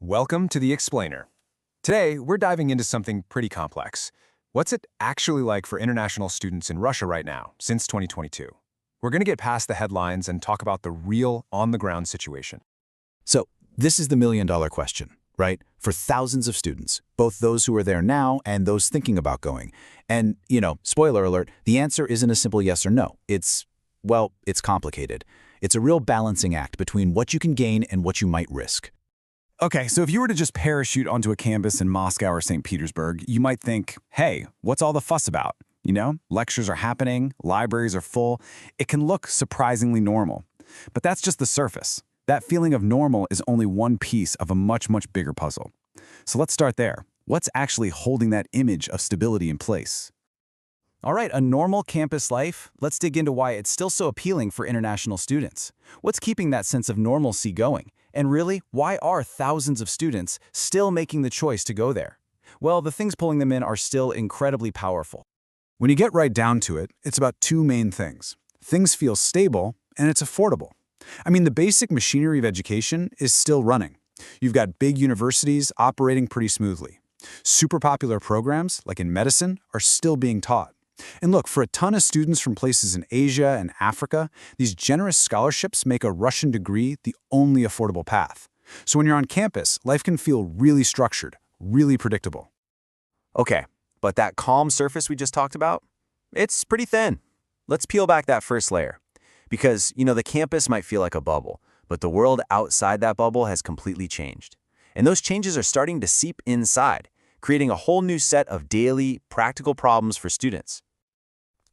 Welcome to The Explainer. Today, we're diving into something pretty complex. What's it actually like for international students in Russia right now, since 2022? We're going to get past the headlines and talk about the real, on-the-ground situation. So, this is the million-dollar question, right? For thousands of students, both those who are there now and those thinking about going. And, spoiler alert, the answer isn't a simple yes or no. It's complicated. It's a real balancing act between what you can gain and what you might risk. Okay, so if you were to just parachute onto a campus in Moscow or St. Petersburg, you might think, hey, what's all the fuss about? Lectures are happening, libraries are full. It can look surprisingly normal. But that's just the surface. That feeling of normal is only one piece of a much, much bigger puzzle. So let's start there. What's actually holding that image of stability in place? All right, a normal campus life. Let's dig into why it's still so appealing for international students. What's keeping that sense of normalcy going? And really, why are thousands of students still making the choice to go there? Well, the things pulling them in are still incredibly powerful. When you get right down to it, it's about two main things. Things feel stable, and it's affordable. The basic machinery of education is still running. You've got big universities operating pretty smoothly. Super popular programs, like in medicine, are still being taught. And look, for a ton of students from places in Asia and Africa, these generous scholarships make a Russian degree the only affordable path. So when you're on campus, life can feel really structured, really predictable. Okay, but that calm surface we just talked about, it's pretty thin. Let's peel back that first layer. Because, the campus might feel like a bubble, but the world outside that bubble has completely changed. And those changes are starting to seep inside, creating a whole new set of daily, practical problems for students.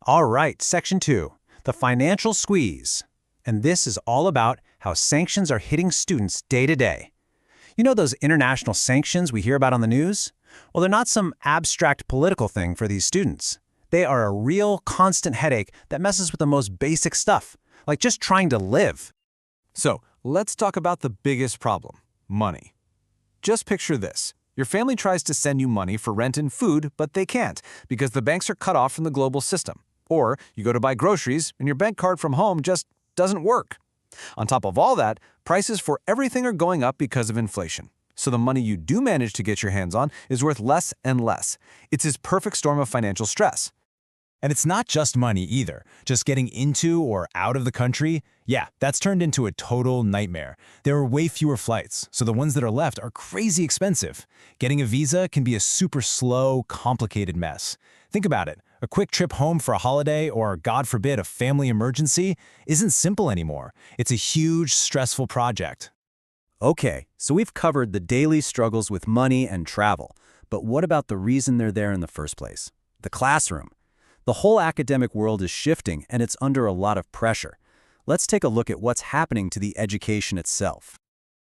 All right, Section 2, the financial squeeze. And this is all about how sanctions are hitting students day to day. You know those international sanctions we hear about on the news? Well, they're not some abstract political thing for these students. They are a real, constant headache that messes with the most basic stuff, like just trying to live. So, let's talk about the biggest problem, money. Just picture this. Your family tries to send you money for rent and food, but they can't because the banks are cut off from the global system. Or you go to buy groceries and your bank card from home just doesn't work. On top of all that, prices for everything are going up because of inflation. So the money you do manage to get your hands on is worth less and less. It's this perfect storm of financial stress. And it's not just money either. Just getting into or out of the country, that's turned into a total nightmare. There are way fewer flights, so the ones that are left are crazy expensive. Getting a visa can be a super slow, complicated mess. Think about it. A quick trip home for a holiday or, God forbid, a family emergency isn't simple anymore. It's a huge, stressful project. Okay, so we've covered the daily struggles with money and travel. But what about the reason they're there in the first place? The classroom. The whole academic world is shifting, and it's under a lot of pressure. Let's take a look at what's happening to the education itself.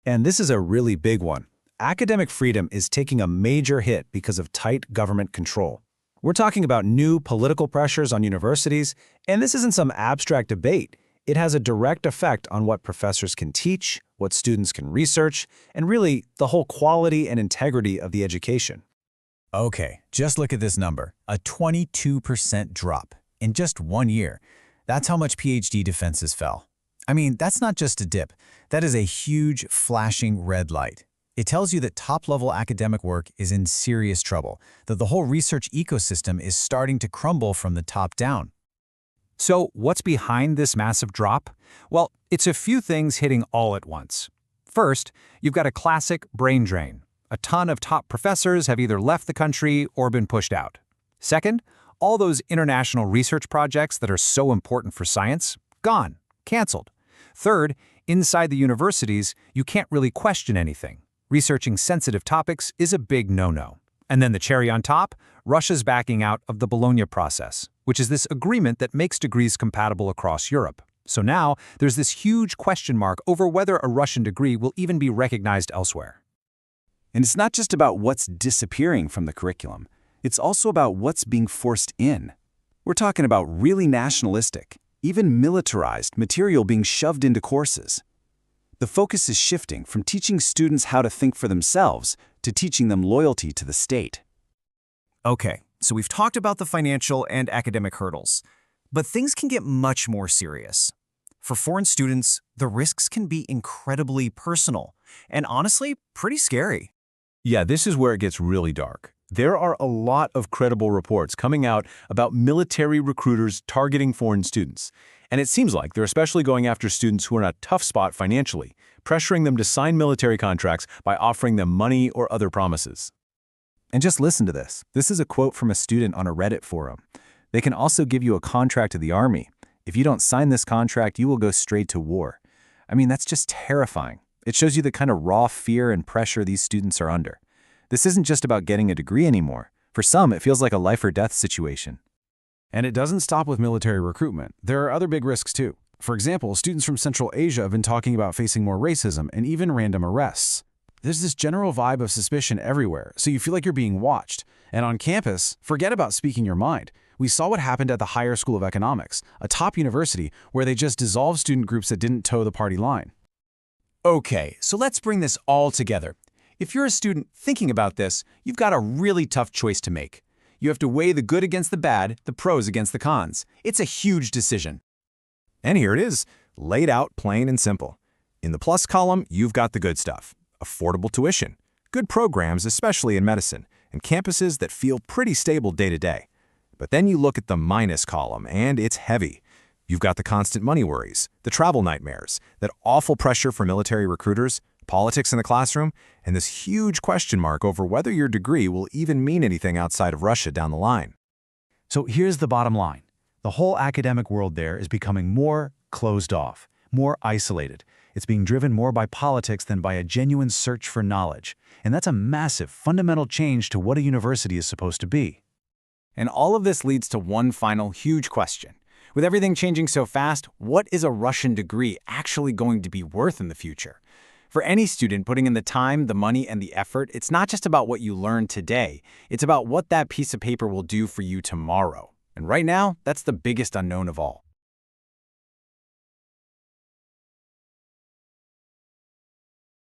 And this is a really big one. Academic freedom is taking a major hit because of tight government control. We're talking about new political pressures on universities, and this isn't some abstract debate. It has a direct effect on what professors can teach, what students can research, and really the whole quality and integrity of the education. Okay, just look at this number, a 22% drop in just 1 year. That's how much PhD defenses fell. That's not just a dip. That is a huge, flashing red light. It tells you that top-level academic work is in serious trouble, that the whole research ecosystem is starting to crumble from the top down. So what's behind this massive drop? Well, it's a few things hitting all at once. First, you've got a classic brain drain. A ton of top professors have either left the country or been pushed out. Second, all those international research projects that are so important for science, gone, canceled. Third, inside the universities, you can't really question anything. Researching sensitive topics is a big no-no. And then the cherry on top, Russia's backing out of the Bologna process, which is this agreement that makes degrees compatible across Europe. So now, there's this huge question mark over whether a Russian degree will even be recognized elsewhere. And it's not just about what's disappearing from the curriculum. It's also about what's being forced in. We're talking about really nationalistic, even militarized material being shoved into courses. The focus is shifting from teaching students how to think for themselves to teaching them loyalty to the state. Okay, so we've talked about the financial and academic hurdles, but things can get much more serious. For foreign students, the risks can be incredibly personal and honestly pretty scary. Yeah, this is where it gets really dark. There are a lot of credible reports coming out about military recruiters targeting foreign students. And it seems like they're especially going after students who are in a tough spot financially, pressuring them to sign military contracts by offering them money or other promises. And just listen to this. This is a quote from a student on a Reddit forum. They can also give you a contract to the army. If you don't sign this contract, you will go straight to war. I mean, that's just terrifying. It shows you the kind of raw fear and pressure these students are under. This isn't just about getting a degree anymore. For some, it feels like a life or death situation. And it doesn't stop with military recruitment. There are other big risks too. For example, students from Central Asia have been talking about facing more racism and even random arrests. There's this general vibe of suspicion everywhere, so you feel like you're being watched. And on campus, forget about speaking your mind. We saw what happened at the Higher School of Economics, a top university where they just dissolved student groups that didn't toe the party line. Okay, so let's bring this all together. If you're a student thinking about this, you've got a really tough choice to make. You have to weigh the good against the bad, the pros against the cons. It's a huge decision. And here it is, laid out plain and simple. In the plus column, you've got the good stuff. Affordable tuition, good programs, especially in medicine, and campuses that feel pretty stable day to day. But then you look at the minus column, and it's heavy. You've got the constant money worries, the travel nightmares, that awful pressure for military recruiters, politics in the classroom, and this huge question mark over whether your degree will even mean anything outside of Russia down the line. So here's the bottom line. The whole academic world there is becoming more closed off, more isolated. It's being driven more by politics than by a genuine search for knowledge. And that's a massive, fundamental change to what a university is supposed to be. And all of this leads to one final huge question. With everything changing so fast, what is a Russian degree actually going to be worth in the future? For any student putting in the time, the money, and the effort, it's not just about what you learn today. It's about what that piece of paper will do for you tomorrow. And right now, that's the biggest unknown of all.